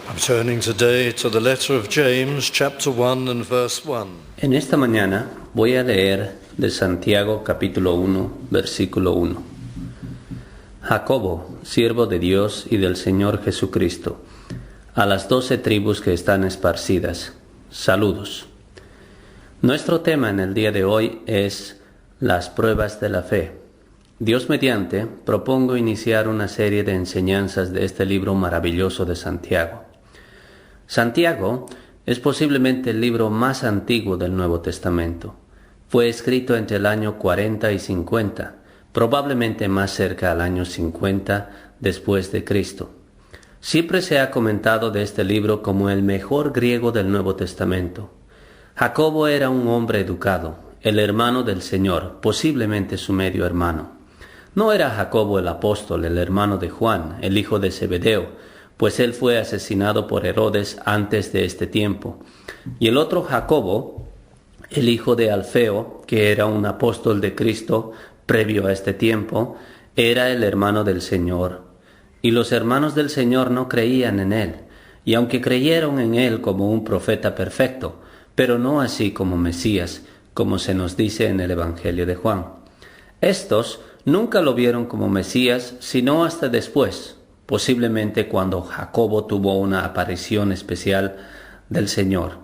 I'm turning today to the letter of James, chapter 1 and verse 1. En esta mañana voy a leer de Santiago capítulo 1, versículo 1. Jacobo, siervo de Dios y del Señor Jesucristo, a las 12 tribus que están esparcidas, saludos. Nuestro tema en el día de hoy es las pruebas de la fe. Dios mediante, propongo iniciar una serie de enseñanzas de este libro maravilloso de Santiago. Santiago es posiblemente el libro más antiguo del Nuevo Testamento. Fue escrito entre el año 40 y 50, probablemente más cerca al año 50 después de Cristo. Siempre se ha comentado de este libro como el mejor griego del Nuevo Testamento. Jacobo era un hombre educado, el hermano del Señor, posiblemente su medio hermano. No era Jacobo el apóstol, el hermano de Juan, el hijo de Zebedeo, pues él fue asesinado por Herodes antes de este tiempo. Y el otro Jacobo, el hijo de Alfeo, que era un apóstol de Cristo previo a este tiempo, era el hermano del Señor. Y los hermanos del Señor no creían en él, y aunque creyeron en él como un profeta perfecto, pero no así como Mesías, como se nos dice en el Evangelio de Juan. Estos nunca lo vieron como Mesías, sino hasta después, posiblemente cuando Jacobo tuvo una aparición especial del Señor.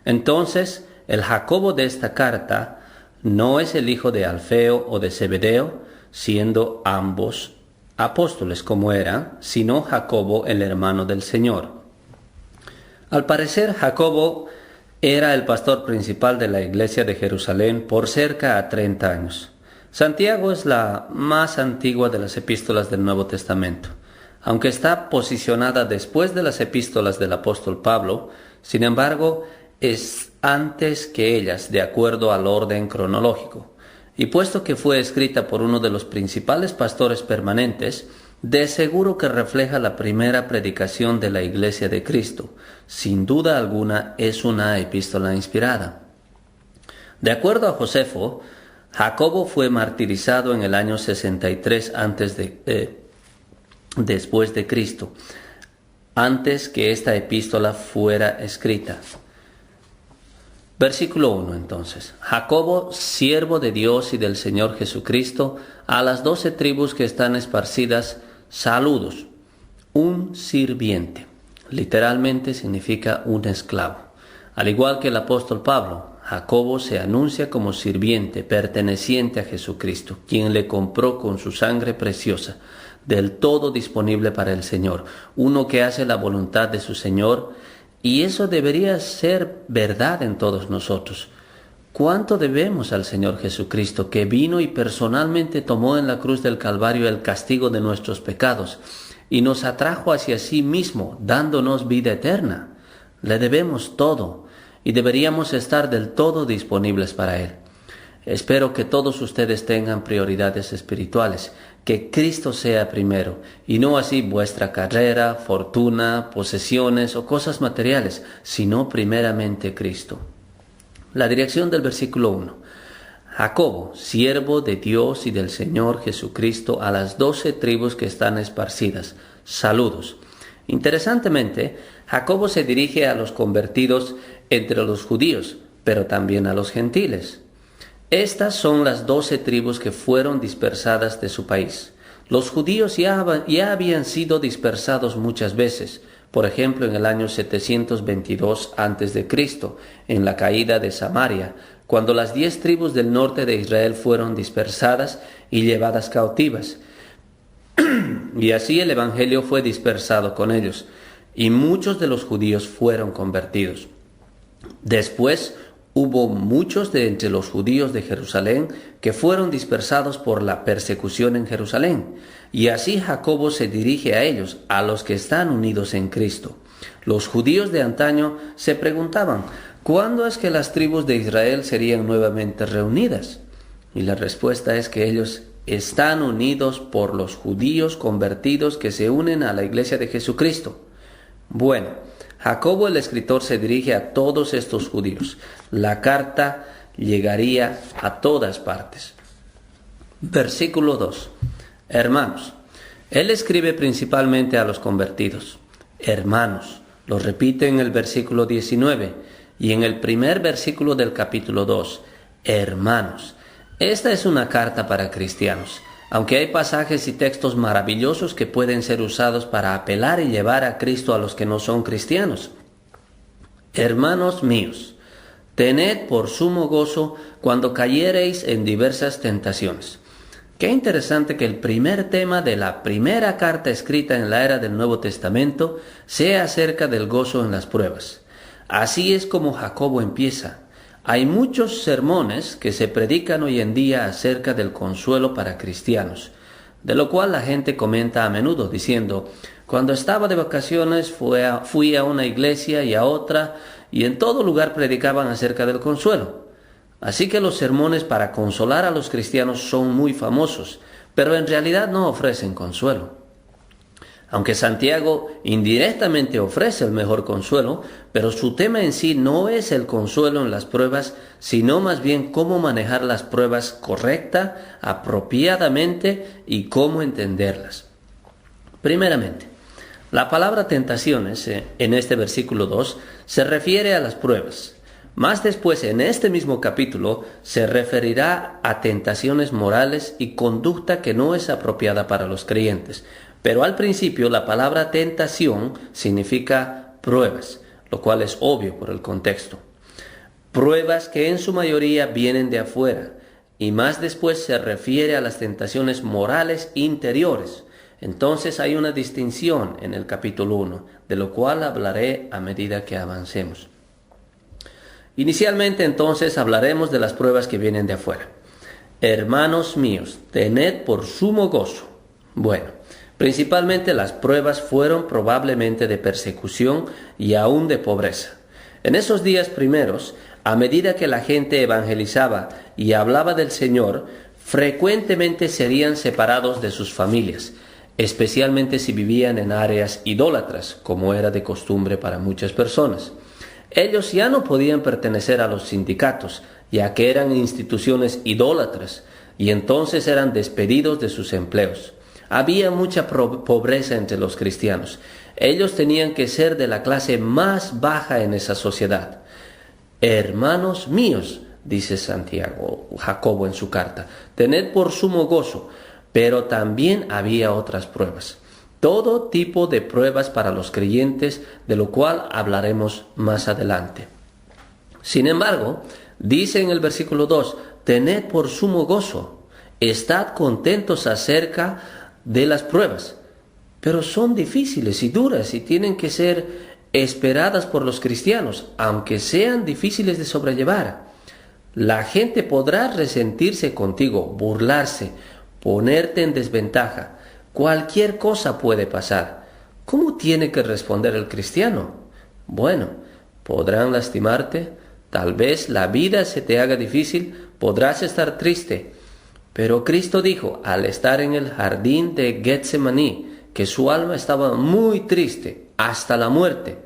Entonces, el Jacobo de esta carta no es el hijo de Alfeo o de Zebedeo, siendo ambos apóstoles como eran, sino Jacobo el hermano del Señor. Al parecer, Jacobo era el pastor principal de la iglesia de Jerusalén por cerca a 30 años. Santiago es la más antigua de las epístolas del Nuevo Testamento. Aunque está posicionada después de las epístolas del apóstol Pablo, sin embargo, es antes que ellas, de acuerdo al orden cronológico. Y puesto que fue escrita por uno de los principales pastores permanentes, de seguro que refleja la primera predicación de la Iglesia de Cristo. Sin duda alguna, es una epístola inspirada. De acuerdo a Josefo, Jacobo fue martirizado en el año 63 después de Cristo, antes que esta epístola fuera escrita. Versículo 1 entonces. Jacobo, siervo de Dios y del Señor Jesucristo, a las 12 tribus que están esparcidas, saludos. Un sirviente. Literalmente significa un esclavo. Al igual que el apóstol Pablo, Jacobo se anuncia como sirviente perteneciente a Jesucristo, quien le compró con su sangre preciosa, del todo disponible para el Señor, uno que hace la voluntad de su Señor, y eso debería ser verdad en todos nosotros. ¿Cuánto debemos al Señor Jesucristo, que vino y personalmente tomó en la cruz del Calvario el castigo de nuestros pecados, y nos atrajo hacia sí mismo, dándonos vida eterna? Le debemos todo, y deberíamos estar del todo disponibles para Él. Espero que todos ustedes tengan prioridades espirituales, que Cristo sea primero, y no así vuestra carrera, fortuna, posesiones o cosas materiales, sino primeramente Cristo. La dirección del versículo 1. Jacobo, siervo de Dios y del Señor Jesucristo, a las 12 tribus que están esparcidas, saludos. Interesantemente, Jacobo se dirige a los convertidos entre los judíos, pero también a los gentiles. Estas son las 12 tribus que fueron dispersadas de su país. Los judíos ya habían sido dispersados muchas veces, por ejemplo en el año 722 a.C., en la caída de Samaria, cuando las 10 tribus del norte de Israel fueron dispersadas y llevadas cautivas. Y así el evangelio fue dispersado con ellos, y muchos de los judíos fueron convertidos. Después hubo muchos de entre los judíos de Jerusalén que fueron dispersados por la persecución en Jerusalén, y así Jacobo se dirige a ellos, a los que están unidos en Cristo. Los judíos de antaño se preguntaban, ¿cuándo es que las tribus de Israel serían nuevamente reunidas? Y la respuesta es que ellos están unidos por los judíos convertidos que se unen a la iglesia de Jesucristo. Bueno, Jacobo el escritor se dirige a todos estos judíos. La carta llegaría a todas partes. Versículo 2. Hermanos. Él escribe principalmente a los convertidos. Hermanos, Lo repite en el versículo 19 y en el primer versículo del capítulo 2. Hermanos. Esta es una carta para cristianos, aunque hay pasajes y textos maravillosos que pueden ser usados para apelar y llevar a Cristo a los que no son cristianos. Hermanos míos, tened por sumo gozo cuando cayereis en diversas tentaciones. Qué interesante que el primer tema de la primera carta escrita en la era del Nuevo Testamento sea acerca del gozo en las pruebas. Así es como Jacobo empieza. Hay muchos sermones que se predican hoy en día acerca del consuelo para cristianos, de lo cual la gente comenta a menudo diciendo: cuando estaba de vacaciones fui a una iglesia y a otra, y en todo lugar predicaban acerca del consuelo. Así que los sermones para consolar a los cristianos son muy famosos, pero en realidad no ofrecen consuelo. Aunque Santiago indirectamente ofrece el mejor consuelo, pero su tema en sí no es el consuelo en las pruebas, sino más bien cómo manejar las pruebas correcta, apropiadamente y cómo entenderlas. Primeramente, la palabra tentaciones en este versículo 2 se refiere a las pruebas. Más después, en este mismo capítulo, se referirá a tentaciones morales y conducta que no es apropiada para los creyentes. Pero al principio la palabra tentación significa pruebas, lo cual es obvio por el contexto. Pruebas que en su mayoría vienen de afuera, y más después se refiere a las tentaciones morales interiores. Entonces hay una distinción en el capítulo 1, de lo cual hablaré a medida que avancemos. Inicialmente entonces hablaremos de las pruebas que vienen de afuera. Hermanos míos, tened por sumo gozo. Bueno, principalmente las pruebas fueron probablemente de persecución y aún de pobreza. En esos días primeros, a medida que la gente evangelizaba y hablaba del Señor, frecuentemente serían separados de sus familias, especialmente si vivían en áreas idólatras, como era de costumbre para muchas personas. Ellos ya no podían pertenecer a los sindicatos, ya que eran instituciones idólatras, y entonces eran despedidos de sus empleos. Había mucha pobreza entre los cristianos. Ellos tenían que ser de la clase más baja en esa sociedad. Hermanos míos, dice Jacobo en su carta, tened por sumo gozo, pero también había otras pruebas. Todo tipo de pruebas para los creyentes, de lo cual hablaremos más adelante. Sin embargo, dice en el versículo 2, tened por sumo gozo, estad contentos acerca de las pruebas, pero son difíciles y duras y tienen que ser esperadas por los cristianos, aunque sean difíciles de sobrellevar. La gente podrá resentirse contigo, burlarse, ponerte en desventaja. Cualquier cosa puede pasar. ¿Cómo tiene que responder el cristiano? Bueno, podrán lastimarte, tal vez la vida se te haga difícil, podrás estar triste. Pero Cristo dijo, al estar en el jardín de Getsemaní, que su alma estaba muy triste, hasta la muerte.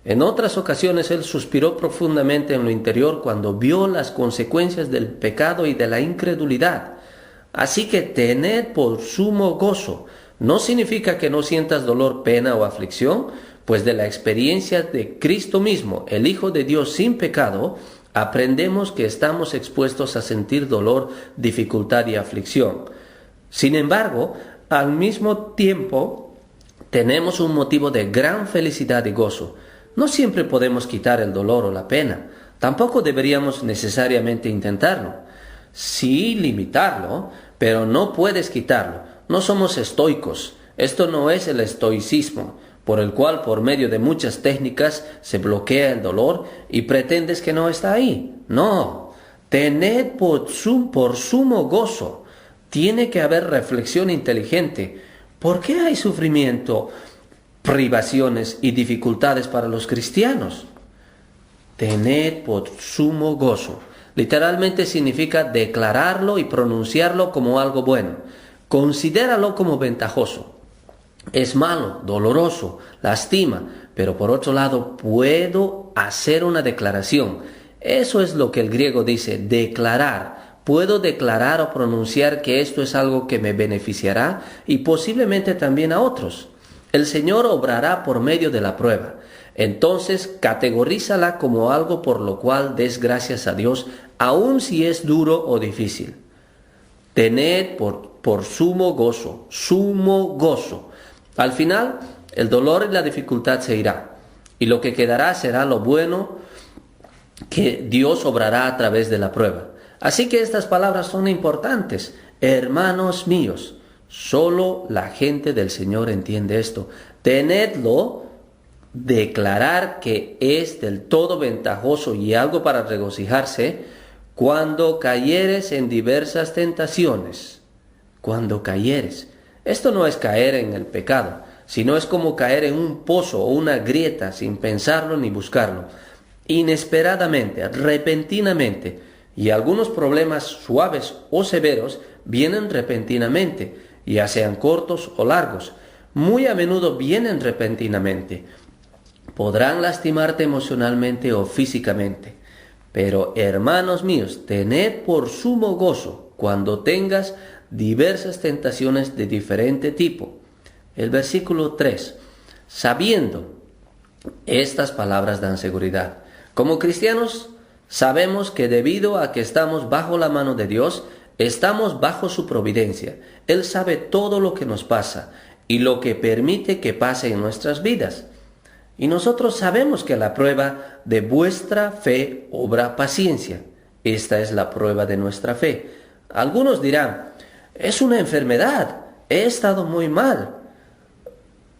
En otras ocasiones él suspiró profundamente en lo interior cuando vio las consecuencias del pecado y de la incredulidad. Así que tened por sumo gozo. No significa que no sientas dolor, pena o aflicción, pues de la experiencia de Cristo mismo, el Hijo de Dios sin pecado, aprendemos que estamos expuestos a sentir dolor, dificultad y aflicción. Sin embargo, al mismo tiempo, tenemos un motivo de gran felicidad y gozo. No siempre podemos quitar el dolor o la pena. Tampoco deberíamos necesariamente intentarlo. Sí, limitarlo, pero no puedes quitarlo. No somos estoicos. Esto no es el estoicismo, por el cual por medio de muchas técnicas se bloquea el dolor y pretendes que no está ahí. No, tened por sumo gozo. Tiene que haber reflexión inteligente. ¿Por qué hay sufrimiento, privaciones y dificultades para los cristianos? Tened por sumo gozo. Literalmente significa declararlo y pronunciarlo como algo bueno. Considéralo como ventajoso. Es malo, doloroso, lastima, pero por otro lado puedo hacer una declaración. Eso es lo que el griego dice, declarar. Puedo declarar o pronunciar que esto es algo que me beneficiará y posiblemente también a otros. El Señor obrará por medio de la prueba. Entonces, categorízala como algo por lo cual des gracias a Dios, aun si es duro o difícil. Tened por sumo gozo. Al final, el dolor y la dificultad se irá, y lo que quedará será lo bueno que Dios obrará a través de la prueba. Así que estas palabras son importantes. Hermanos míos, solo la gente del Señor entiende esto. Tenedlo, declarar que es del todo ventajoso y algo para regocijarse cuando cayeres en diversas tentaciones. Cuando cayeres. Esto no es caer en el pecado, sino es como caer en un pozo o una grieta sin pensarlo ni buscarlo. Inesperadamente, repentinamente, y algunos problemas suaves o severos vienen repentinamente, ya sean cortos o largos. Muy a menudo vienen repentinamente. Podrán lastimarte emocionalmente o físicamente. Pero, hermanos míos, tened por sumo gozo cuando tengas diversas tentaciones de diferente tipo. El versículo 3. Sabiendo, estas palabras dan seguridad. Como cristianos, sabemos que debido a que estamos bajo la mano de Dios, estamos bajo su providencia. Él sabe todo lo que nos pasa y lo que permite que pase en nuestras vidas. Y nosotros sabemos que la prueba de vuestra fe obra paciencia. Esta es la prueba de nuestra fe. Algunos dirán, es una enfermedad, he estado muy mal.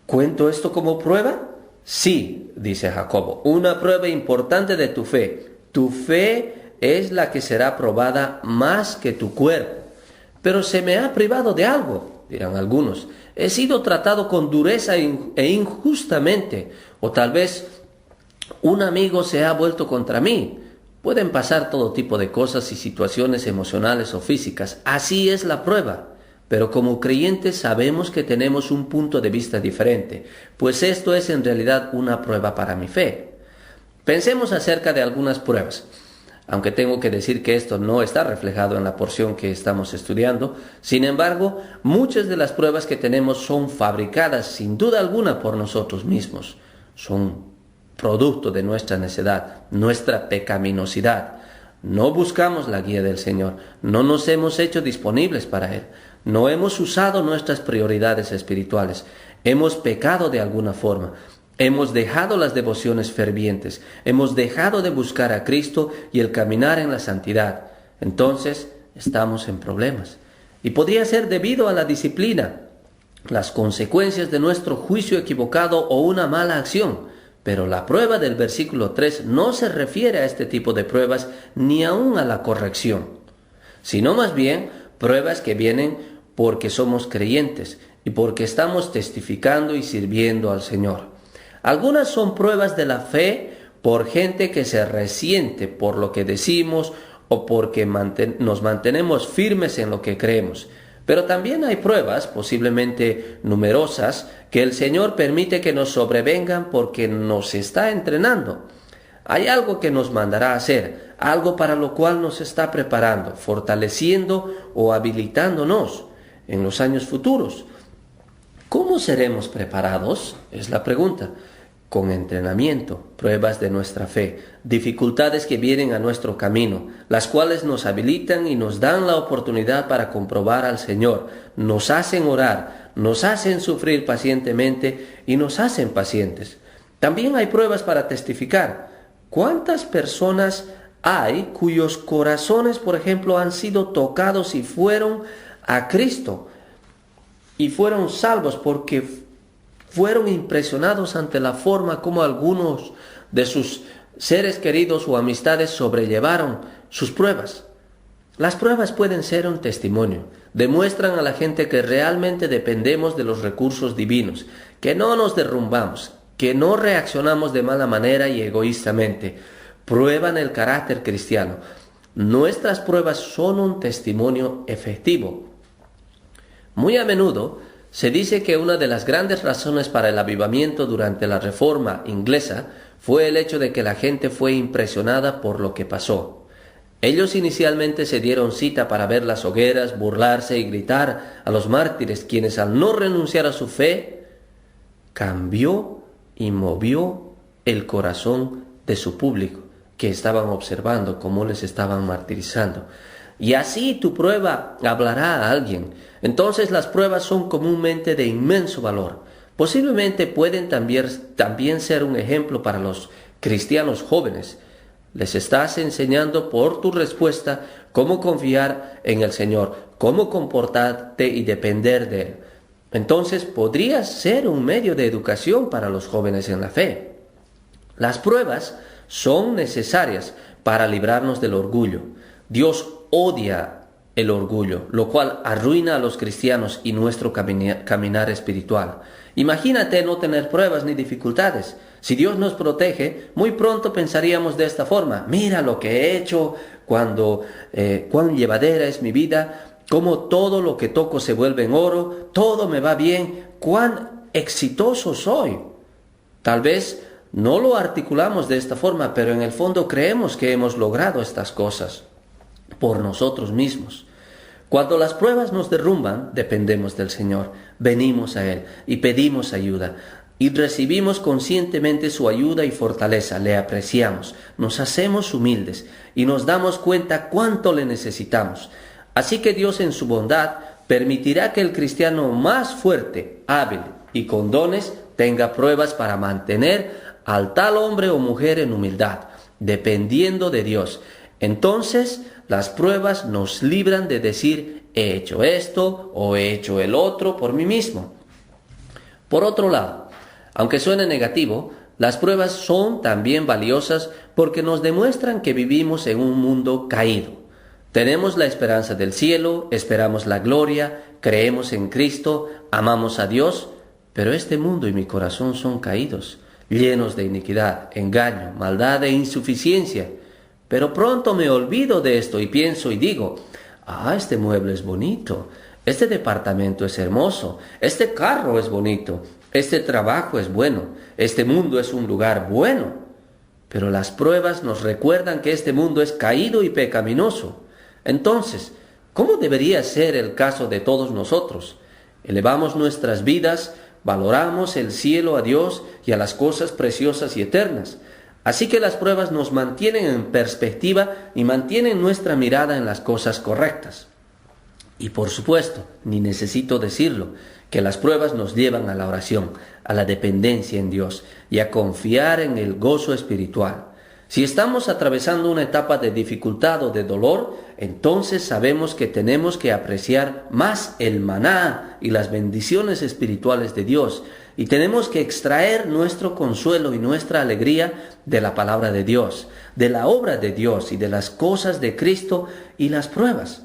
¿Cuento esto como prueba? Sí, dice Jacobo, una prueba importante de tu fe. Tu fe es la que será probada más que tu cuerpo. Pero se me ha privado de algo, dirán algunos. He sido tratado con dureza e injustamente, o tal vez un amigo se ha vuelto contra mí. Pueden pasar todo tipo de cosas y situaciones emocionales o físicas. Así es la prueba. Pero como creyentes sabemos que tenemos un punto de vista diferente, pues esto es en realidad una prueba para mi fe. Pensemos acerca de algunas pruebas. Aunque tengo que decir que esto no está reflejado en la porción que estamos estudiando, sin embargo, muchas de las pruebas que tenemos son fabricadas sin duda alguna por nosotros mismos. Son producto de nuestra necedad, nuestra pecaminosidad. No buscamos la guía del Señor, no nos hemos hecho disponibles para Él, no hemos usado nuestras prioridades espirituales, hemos pecado de alguna forma. Hemos dejado las devociones fervientes, hemos dejado de buscar a Cristo y el caminar en la santidad. Entonces, estamos en problemas. Y podría ser debido a la disciplina, las consecuencias de nuestro juicio equivocado o una mala acción. Pero la prueba del versículo 3 no se refiere a este tipo de pruebas ni aún a la corrección, sino más bien pruebas que vienen porque somos creyentes y porque estamos testificando y sirviendo al Señor. Algunas son pruebas de la fe por gente que se resiente por lo que decimos o porque nos mantenemos firmes en lo que creemos. Pero también hay pruebas, posiblemente numerosas, que el Señor permite que nos sobrevengan porque nos está entrenando. Hay algo que nos mandará a hacer, algo para lo cual nos está preparando, fortaleciendo o habilitándonos en los años futuros. ¿Cómo seremos preparados? Es la pregunta. Con entrenamiento, pruebas de nuestra fe, dificultades que vienen a nuestro camino, las cuales nos habilitan y nos dan la oportunidad para comprobar al Señor, nos hacen orar, nos hacen sufrir pacientemente y nos hacen pacientes. También hay pruebas para testificar. ¿Cuántas personas hay cuyos corazones, por ejemplo, han sido tocados y fueron a Cristo y fueron salvos porque fueron impresionados ante la forma como algunos de sus seres queridos o amistades sobrellevaron sus pruebas? Las pruebas pueden ser un testimonio. Demuestran a la gente que realmente dependemos de los recursos divinos, que no nos derrumbamos, que no reaccionamos de mala manera y egoístamente. Prueban el carácter cristiano. Nuestras pruebas son un testimonio efectivo. Muy a menudo se dice que una de las grandes razones para el avivamiento durante la Reforma inglesa fue el hecho de que la gente fue impresionada por lo que pasó. Ellos inicialmente se dieron cita para ver las hogueras, burlarse y gritar a los mártires, quienes al no renunciar a su fe, cambió y movió el corazón de su público, que estaban observando cómo les estaban martirizando. Y así tu prueba hablará a alguien. Entonces las pruebas son comúnmente de inmenso valor. Posiblemente pueden también ser un ejemplo para los cristianos jóvenes. Les estás enseñando por tu respuesta cómo confiar en el Señor, cómo comportarte y depender de Él. Entonces podrías ser un medio de educación para los jóvenes en la fe. Las pruebas son necesarias para librarnos del orgullo. Dios odia el orgullo, lo cual arruina a los cristianos y nuestro caminar espiritual. Imagínate no tener pruebas ni dificultades. Si Dios nos protege, muy pronto pensaríamos de esta forma: mira lo que he hecho, cuán llevadera es mi vida, cómo todo lo que toco se vuelve en oro, todo me va bien, cuán exitoso soy. Tal vez no lo articulamos de esta forma, pero en el fondo creemos que hemos logrado estas cosas por nosotros mismos. Cuando las pruebas nos derrumban, dependemos del Señor, venimos a Él y pedimos ayuda, y recibimos conscientemente su ayuda y fortaleza, le apreciamos, nos hacemos humildes y nos damos cuenta cuánto le necesitamos. Así que Dios en su bondad permitirá que el cristiano más fuerte, hábil y con dones tenga pruebas para mantener al tal hombre o mujer en humildad, dependiendo de Dios. Entonces las pruebas nos libran de decir: he hecho esto o he hecho el otro por mí mismo. Por otro lado, aunque suene negativo, las pruebas son también valiosas porque nos demuestran que vivimos en un mundo caído. Tenemos la esperanza del cielo, esperamos la gloria, creemos en Cristo, amamos a Dios, pero este mundo y mi corazón son caídos, llenos de iniquidad, engaño, maldad e insuficiencia. Pero pronto me olvido de esto y pienso y digo: este mueble es bonito, este departamento es hermoso, este carro es bonito, este trabajo es bueno, este mundo es un lugar bueno. Pero las pruebas nos recuerdan que este mundo es caído y pecaminoso. Entonces, ¿cómo debería ser el caso de todos nosotros? Elevamos nuestras vidas, valoramos el cielo, a Dios y a las cosas preciosas y eternas. Así que las pruebas nos mantienen en perspectiva y mantienen nuestra mirada en las cosas correctas. Y por supuesto, ni necesito decirlo, que las pruebas nos llevan a la oración, a la dependencia en Dios y a confiar en el gozo espiritual. Si estamos atravesando una etapa de dificultad o de dolor, entonces sabemos que tenemos que apreciar más el maná y las bendiciones espirituales de Dios, y tenemos que extraer nuestro consuelo y nuestra alegría de la palabra de Dios, de la obra de Dios y de las cosas de Cristo y las pruebas.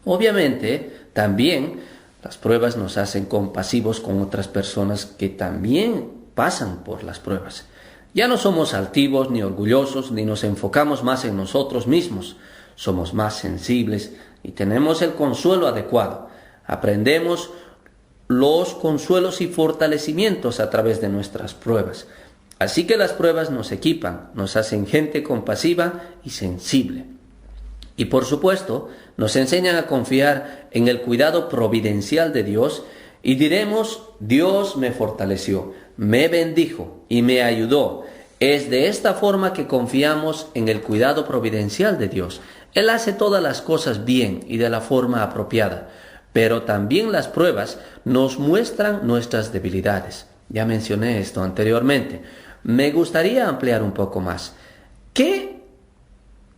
Obviamente, también las pruebas nos hacen compasivos con otras personas que también pasan por las pruebas. Ya no somos altivos ni orgullosos, ni nos enfocamos más en nosotros mismos. Somos más sensibles y tenemos el consuelo adecuado. Aprendemos los consuelos y fortalecimientos a través de nuestras pruebas. Así que las pruebas nos equipan, nos hacen gente compasiva y sensible. Y por supuesto, nos enseñan a confiar en el cuidado providencial de Dios y diremos: Dios me fortaleció, me bendijo y me ayudó. Es de esta forma que confiamos en el cuidado providencial de Dios. Él hace todas las cosas bien y de la forma apropiada. Pero también las pruebas nos muestran nuestras debilidades. Ya mencioné esto anteriormente. Me gustaría ampliar un poco más. ¿Qué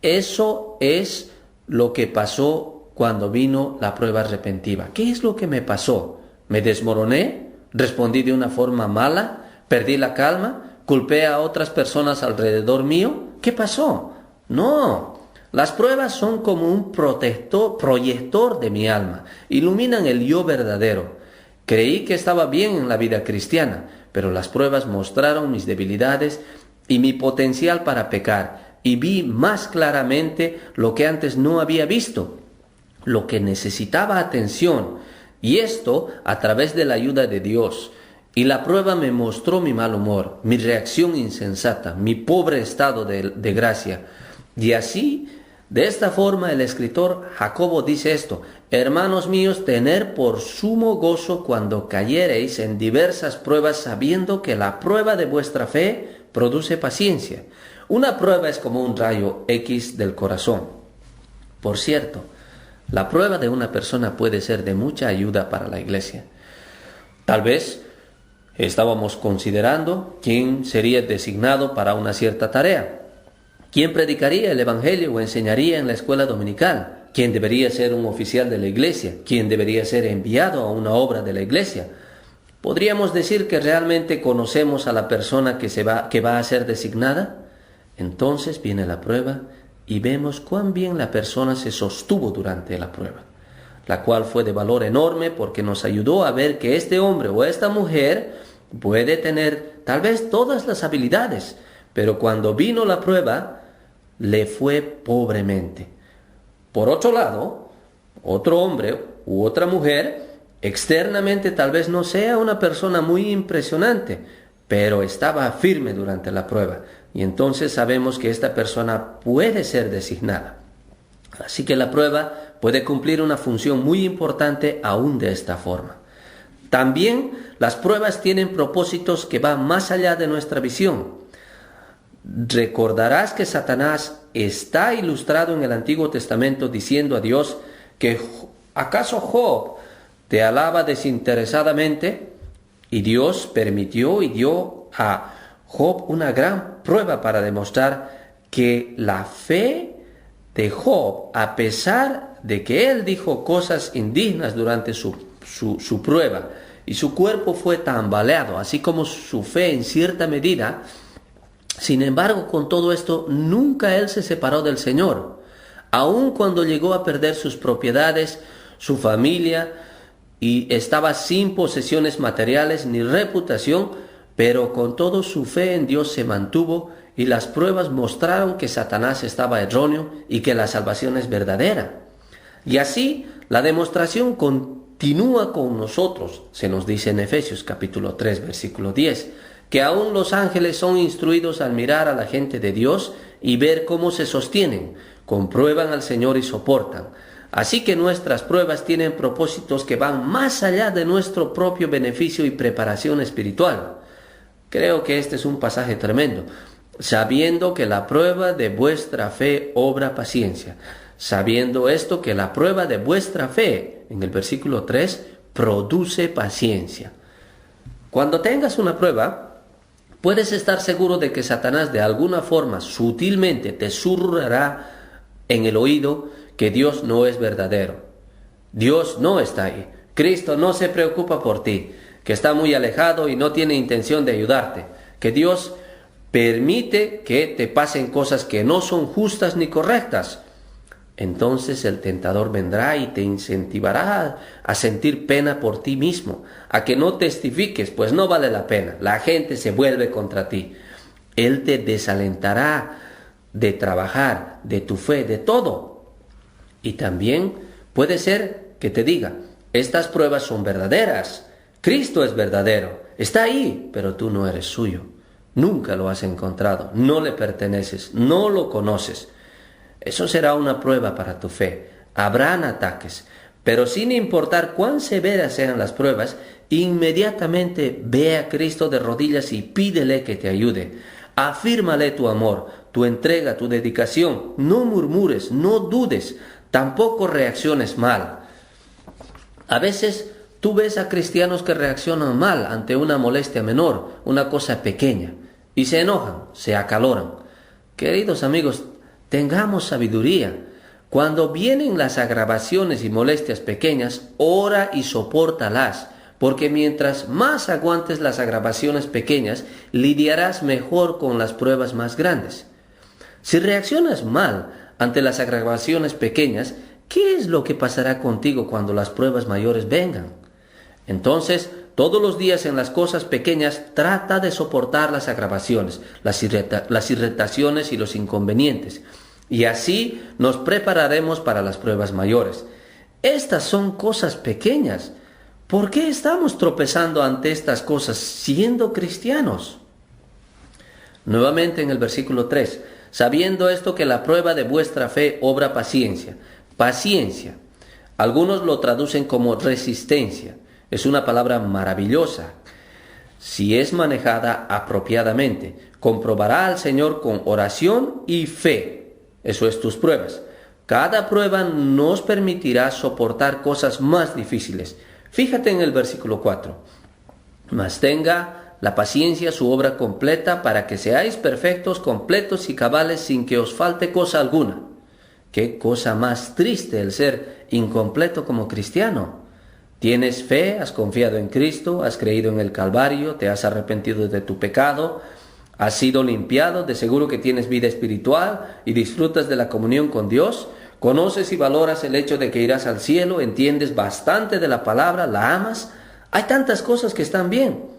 eso es lo que pasó cuando vino la prueba repentina? ¿Qué es lo que me pasó? ¿Me desmoroné? ¿Respondí de una forma mala? ¿Perdí la calma? ¿Culpé a otras personas alrededor mío? ¿Qué pasó? No. Las pruebas son como un proyector de mi alma. Iluminan el yo verdadero. Creí que estaba bien en la vida cristiana, pero las pruebas mostraron mis debilidades y mi potencial para pecar. Y vi más claramente lo que antes no había visto, lo que necesitaba atención. Y esto a través de la ayuda de Dios. Y la prueba me mostró mi mal humor, mi reacción insensata, mi pobre estado de gracia. Y así De esta forma el escritor Jacobo dice esto: hermanos míos, tener por sumo gozo cuando cayereis en diversas pruebas, sabiendo que la prueba de vuestra fe produce paciencia. Una prueba es como un rayo X del corazón. Por cierto, la prueba de una persona puede ser de mucha ayuda para la iglesia. Tal vez estábamos considerando quién sería designado para una cierta tarea, quién predicaría el evangelio o enseñaría en la escuela dominical, quién debería ser un oficial de la iglesia, quién debería ser enviado a una obra de la iglesia. ¿Podríamos decir que realmente conocemos a la persona que va a ser designada? Entonces viene la prueba y vemos cuán bien la persona se sostuvo durante la prueba, la cual fue de valor enorme porque nos ayudó a ver que este hombre o esta mujer puede tener tal vez todas las habilidades, pero cuando vino la prueba, le fue pobremente. Por otro lado, otro hombre u otra mujer, externamente tal vez no sea una persona muy impresionante, pero estaba firme durante la prueba, y entonces sabemos que esta persona puede ser designada. Así que la prueba puede cumplir una función muy importante aún de esta forma. También las pruebas tienen propósitos que van más allá de nuestra visión. Recordarás que Satanás está ilustrado en el Antiguo Testamento diciendo a Dios que ¿acaso Job te alaba desinteresadamente? Y Dios permitió y dio a Job una gran prueba para demostrar que la fe de Job, a pesar de que él dijo cosas indignas durante su prueba y su cuerpo fue tambaleado, así como su fe en cierta medida, sin embargo, con todo esto, nunca él se separó del Señor. Aun cuando llegó a perder sus propiedades, su familia, y estaba sin posesiones materiales ni reputación, pero con todo su fe en Dios se mantuvo, y las pruebas mostraron que Satanás estaba erróneo y que la salvación es verdadera. Y así, la demostración continúa con nosotros. Se nos dice en Efesios capítulo 3, versículo 10, que aún los ángeles son instruidos al mirar a la gente de Dios y ver cómo se sostienen, comprueban al Señor y soportan. Así que nuestras pruebas tienen propósitos que van más allá de nuestro propio beneficio y preparación espiritual. Creo que este es un pasaje tremendo. Sabiendo que la prueba de vuestra fe obra paciencia. Sabiendo esto, que la prueba de vuestra fe, en el versículo 3, produce paciencia. Cuando tengas una prueba, puedes estar seguro de que Satanás de alguna forma sutilmente te susurrará en el oído que Dios no es verdadero. Dios no está ahí. Cristo no se preocupa por ti, que está muy alejado y no tiene intención de ayudarte, que Dios permite que te pasen cosas que no son justas ni correctas. Entonces el tentador vendrá y te incentivará a sentir pena por ti mismo, a que no testifiques, pues no vale la pena. La gente se vuelve contra ti. Él te desalentará de trabajar, de tu fe, de todo. Y también puede ser que te diga, estas pruebas son verdaderas. Cristo es verdadero. Está ahí, pero tú no eres suyo. Nunca lo has encontrado, no le perteneces, no lo conoces. Eso será una prueba para tu fe. Habrán ataques, pero sin importar cuán severas sean las pruebas, inmediatamente ve a Cristo de rodillas y pídele que te ayude. Afírmale tu amor, tu entrega, tu dedicación. No murmures, no dudes, tampoco reacciones mal. A veces tú ves a cristianos que reaccionan mal ante una molestia menor, una cosa pequeña, y se enojan, se acaloran. Queridos amigos, tengamos sabiduría. Cuando vienen las agravaciones y molestias pequeñas, ora y sopórtalas, porque mientras más aguantes las agravaciones pequeñas, lidiarás mejor con las pruebas más grandes. Si reaccionas mal ante las agravaciones pequeñas, ¿qué es lo que pasará contigo cuando las pruebas mayores vengan? Entonces, todos los días en las cosas pequeñas trata de soportar las agravaciones, las irritaciones y los inconvenientes. Y así nos prepararemos para las pruebas mayores. Estas son cosas pequeñas. ¿Por qué estamos tropezando ante estas cosas siendo cristianos? Nuevamente en el versículo 3, sabiendo esto que la prueba de vuestra fe obra paciencia. Paciencia. Algunos lo traducen como resistencia. Es una palabra maravillosa. Si es manejada apropiadamente, comprobará al Señor con oración y fe. Eso es tus pruebas. Cada prueba nos permitirá soportar cosas más difíciles. Fíjate en el versículo 4. Mas tenga la paciencia su obra completa para que seáis perfectos, completos y cabales sin que os falte cosa alguna. Qué cosa más triste el ser incompleto como cristiano. Tienes fe, has confiado en Cristo, has creído en el Calvario, te has arrepentido de tu pecado, has sido limpiado, de seguro que tienes vida espiritual y disfrutas de la comunión con Dios, conoces y valoras el hecho de que irás al cielo, entiendes bastante de la palabra, la amas. Hay tantas cosas que están bien,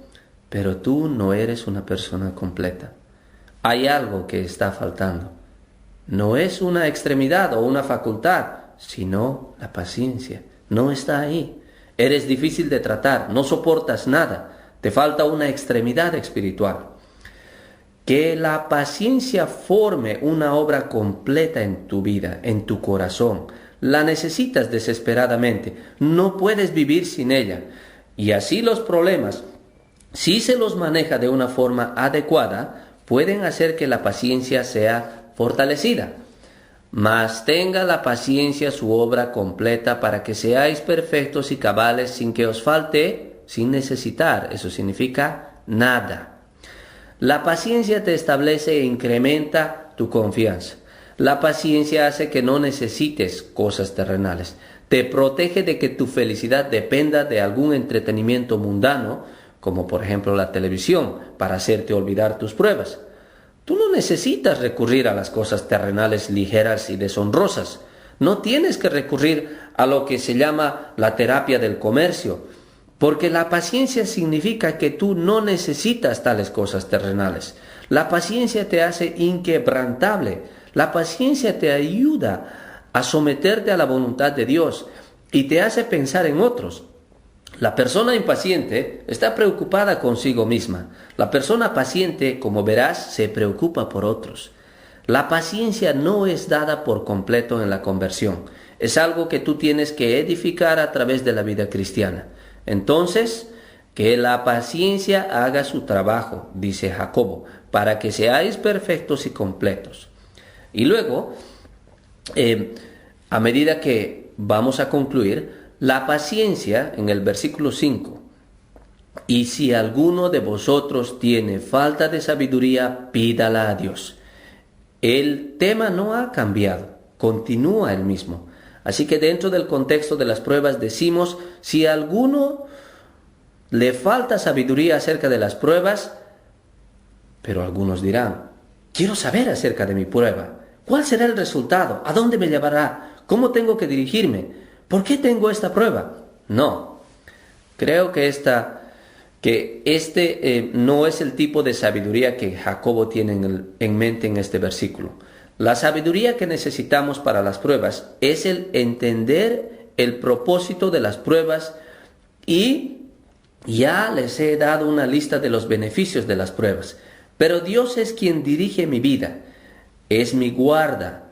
pero tú no eres una persona completa. Hay algo que está faltando. No es una extremidad o una facultad, sino la paciencia. No está ahí. Eres difícil de tratar, no soportas nada, te falta una extremidad espiritual. Que la paciencia forme una obra completa en tu vida, en tu corazón. La necesitas desesperadamente, no puedes vivir sin ella. Y así los problemas, si se los maneja de una forma adecuada, pueden hacer que la paciencia sea fortalecida. Mas tenga la paciencia su obra completa para que seáis perfectos y cabales sin que os falte, sin necesitar. Eso significa nada. La paciencia te establece e incrementa tu confianza. La paciencia hace que no necesites cosas terrenales. Te protege de que tu felicidad dependa de algún entretenimiento mundano, como por ejemplo la televisión, para hacerte olvidar tus pruebas. Tú no necesitas recurrir a las cosas terrenales ligeras y deshonrosas. No tienes que recurrir a lo que se llama la terapia del comercio, porque la paciencia significa que tú no necesitas tales cosas terrenales. La paciencia te hace inquebrantable. La paciencia te ayuda a someterte a la voluntad de Dios y te hace pensar en otros. La persona impaciente está preocupada consigo misma. La persona paciente, como verás, se preocupa por otros. La paciencia no es dada por completo en la conversión. Es algo que tú tienes que edificar a través de la vida cristiana. Entonces, que la paciencia haga su trabajo, dice Jacobo, para que seáis perfectos y completos. Y luego, a medida que vamos a concluir, la paciencia, en el versículo 5, y si alguno de vosotros tiene falta de sabiduría, pídala a Dios. El tema no ha cambiado, continúa el mismo. Así que dentro del contexto de las pruebas decimos, si a alguno le falta sabiduría acerca de las pruebas, pero algunos dirán, quiero saber acerca de mi prueba. ¿Cuál será el resultado? ¿A dónde me llevará? ¿Cómo tengo que dirigirme? ¿Por qué tengo esta prueba? No, creo que este no es el tipo de sabiduría que Jacobo tiene en mente en este versículo. La sabiduría que necesitamos para las pruebas es el entender el propósito de las pruebas y ya les he dado una lista de los beneficios de las pruebas. Pero Dios es quien dirige mi vida, es mi guarda,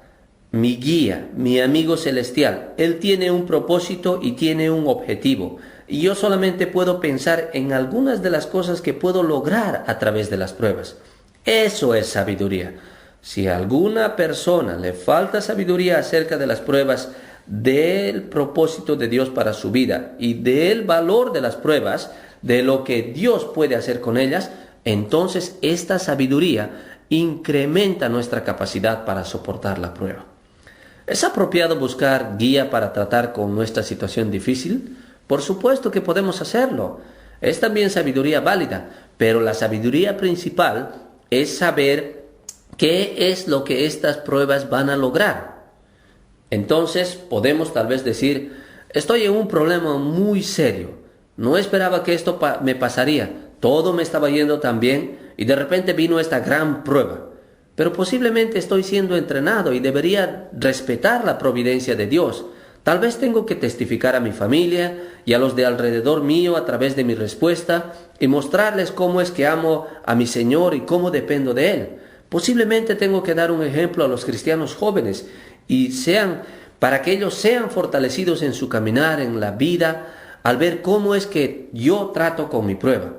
mi guía, mi amigo celestial. Él tiene un propósito y tiene un objetivo. Y yo solamente puedo pensar en algunas de las cosas que puedo lograr a través de las pruebas. Eso es sabiduría. Si a alguna persona le falta sabiduría acerca de las pruebas, del propósito de Dios para su vida y del valor de las pruebas, de lo que Dios puede hacer con ellas, entonces esta sabiduría incrementa nuestra capacidad para soportar la prueba. ¿Es apropiado buscar guía para tratar con nuestra situación difícil? Por supuesto que podemos hacerlo. Es también sabiduría válida, pero la sabiduría principal es saber qué es lo que estas pruebas van a lograr. Entonces podemos tal vez decir, estoy en un problema muy serio. No esperaba que esto me pasaría. Todo me estaba yendo tan bien y de repente vino esta gran prueba. Pero posiblemente estoy siendo entrenado y debería respetar la providencia de Dios. Tal vez tengo que testificar a mi familia y a los de alrededor mío a través de mi respuesta y mostrarles cómo es que amo a mi Señor y cómo dependo de Él. Posiblemente tengo que dar un ejemplo a los cristianos jóvenes para que ellos sean fortalecidos en su caminar en la vida al ver cómo es que yo trato con mi prueba.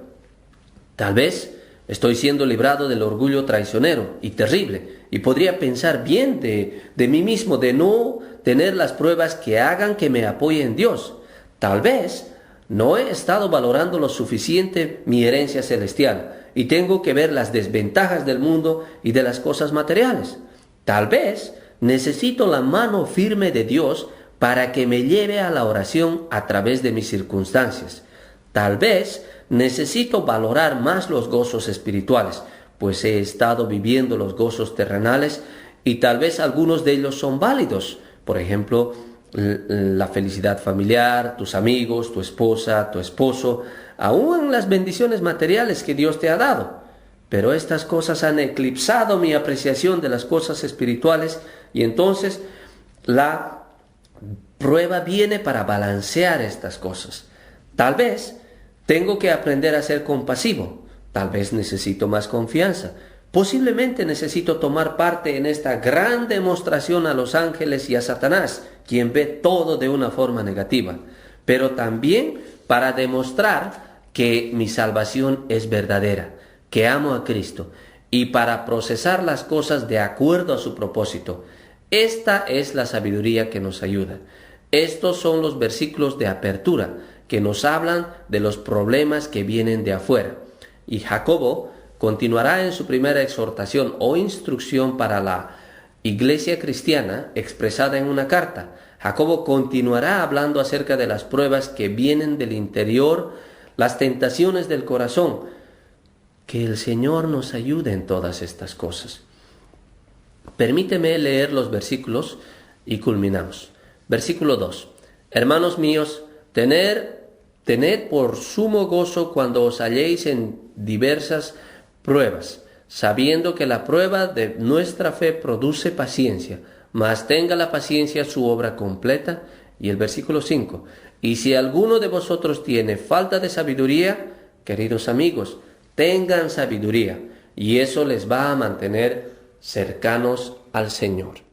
Tal vez estoy siendo librado del orgullo traicionero y terrible y podría pensar bien de mí mismo, de no tener las pruebas que hagan que me apoye en Dios. Tal vez no he estado valorando lo suficiente mi herencia celestial y tengo que ver las desventajas del mundo y de las cosas materiales. Tal vez necesito la mano firme de Dios para que me lleve a la oración a través de mis circunstancias. Tal vez necesito valorar más los gozos espirituales, pues he estado viviendo los gozos terrenales y tal vez algunos de ellos son válidos. Por ejemplo, la felicidad familiar, tus amigos, tu esposa, tu esposo, aún las bendiciones materiales que Dios te ha dado. Pero estas cosas han eclipsado mi apreciación de las cosas espirituales y entonces la prueba viene para balancear estas cosas. Tal vez tengo que aprender a ser compasivo. Tal vez necesito más confianza. Posiblemente necesito tomar parte en esta gran demostración a los ángeles y a Satanás, quien ve todo de una forma negativa. Pero también para demostrar que mi salvación es verdadera, que amo a Cristo, y para procesar las cosas de acuerdo a su propósito. Esta es la sabiduría que nos ayuda. Estos son los versículos de apertura que nos hablan de los problemas que vienen de afuera. Y Jacobo continuará en su primera exhortación o instrucción para la iglesia cristiana expresada en una carta. Jacobo continuará hablando acerca de las pruebas que vienen del interior, las tentaciones del corazón. Que el Señor nos ayude en todas estas cosas. Permíteme leer los versículos y culminamos. Versículo 2. Hermanos míos, tened por sumo gozo cuando os halléis en diversas pruebas, sabiendo que la prueba de nuestra fe produce paciencia, mas tenga la paciencia su obra completa. Y el versículo 5. Y si alguno de vosotros tiene falta de sabiduría, queridos amigos, tengan sabiduría, y eso les va a mantener cercanos al Señor.